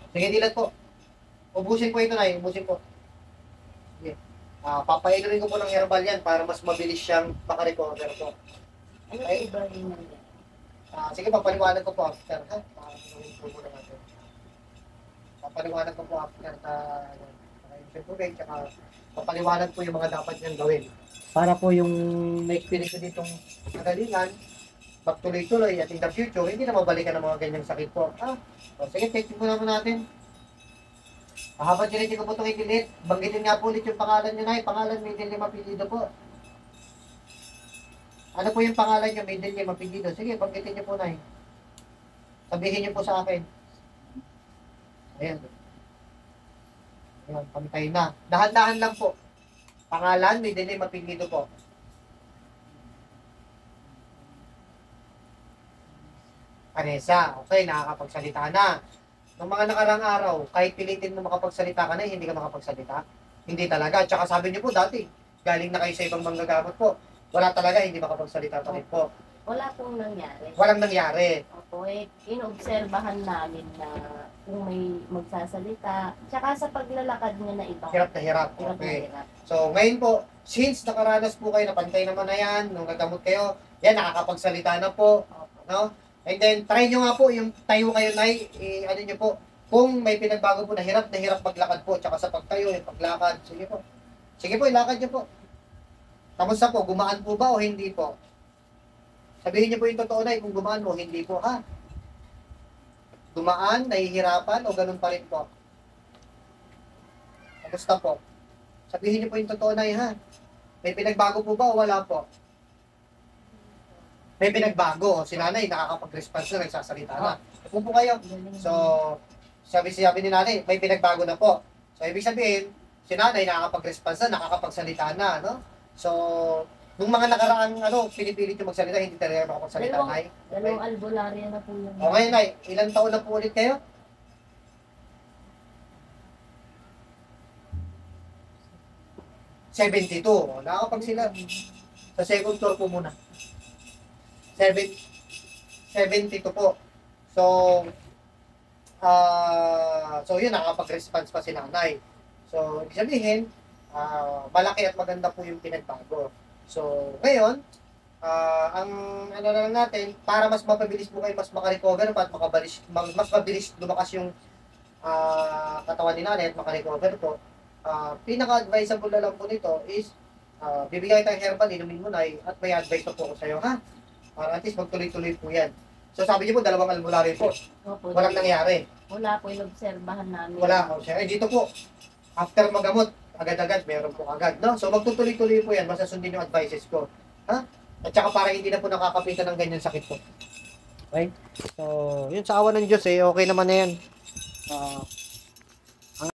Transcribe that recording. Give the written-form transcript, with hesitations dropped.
Sige, dilat po. Ubusin po ito na, ubusin po. Sige. Papainumin ko po ng herbal yan para mas mabilis siyang makarecover po. Ano Okay? po ba yung Sige, papaliwanag ko po after, ha? Para gawin po muna natin. Papaliwanag ko po after na yung tubig, tsaka papaliwanag po yung mga dapat niyang gawin. Para po yung may experience ko ditong kagalingan, pagtuloy-tuloy at in the future, hindi na mabalikan ng mga ganyang sakit po. Sige, take po naman natin. Habang diretso ko po itong ipilit, banggitin nga po ulit yung pangalan nyo na, pangalan may dilim apelido po. Ano po yung pangalan nyo, may dilim apelido? Sige, banggitin nyo po na. Sabihin nyo po sa akin. Ayan. Ayan, pantay na. Dahan-dahan lang po. Pangalan, may dilim apelido po. Vanessa, okay, nakakapagsalita na. Noong mga nakarang araw, kahit pilitin mo makapagsalita ka na, hindi ka makapagsalita. Hindi talaga. Tsaka sabi niyo po dati, galing na kayo sa ibang manggagamot po. Wala talaga, hindi makapagsalita pa rin po. wala pong nangyari? Walang nangyari. Opo, inobserbahan namin na kung may magsasalita. Tsaka sa paglalakad niya na iba. Hirap na hirap. Hirap na Okay. hirap. So, ngayon po, since nakaranas po kayo, napantay naman na yan, nung nagamot kayo, yan, nakakapagsalita na po. Opo. No? And then, try nyo nga po, yung tayo kayo na, ano nyo po, kung may pinagbago po na hirap maglakad po, tsaka sa pagtayo, yung paglakad, sige po. Sige po, ilakad nyo po. Kamusta po, gumaan po ba o hindi po? Sabihin niyo po yung totoo na, kung gumaan mo, hindi po, ha? Gumaan, nahihirapan, o ganun pa rin po? Kamusta po? Sabihin niyo po yung totoo na, ha? May pinagbago po ba o wala po? May pinagbago. Si nanay, nakakapag-response na, nagsasalita na. Upo po kayo. So, sabi ni nanay, may pinagbago na po. So, ibig sabihin, si nanay nakakapag-response na, nakakapagsalita na, no? So, nung mga nakaraang, pinipilit yung magsalita, hindi talaga makapagsalita, nay. Dalawang albularya na po yung... Okay, nay, ilang taon na po ulit kayo? '72. Nakakapag sila. Sa second floor po muna. 72 po. So, yun, nakakapag-response pa si nanay. So, ibig sabihin, malaki at maganda po yung pinagbago. So, ngayon, ang ano na lang natin, para mas mapabilis po kayo, mas makarecover pa at mas mabilis lumakas yung katawan ni nanay at makarecover po, pinaka-advisable na lang po nito is, bibigay tayong herbal, inumin mo na at may advice po ako sa'yo, ha? Para at least magtuloy-tuloy po yan. So sabi niyo po, dalawang albularyo po. Opo, Walang nangyari. wala po, inobserbahan namin. Wala. Okay. Dito po, after magamot, agad-agad, meron po agad. No? So magtutuloy-tuloy po yan, basta sundin yung advices ko. Ha? At saka para hindi na po nakakapitan ng ganyan sakit po. Okay? So, yun sa awa ng Diyos okay naman na yan.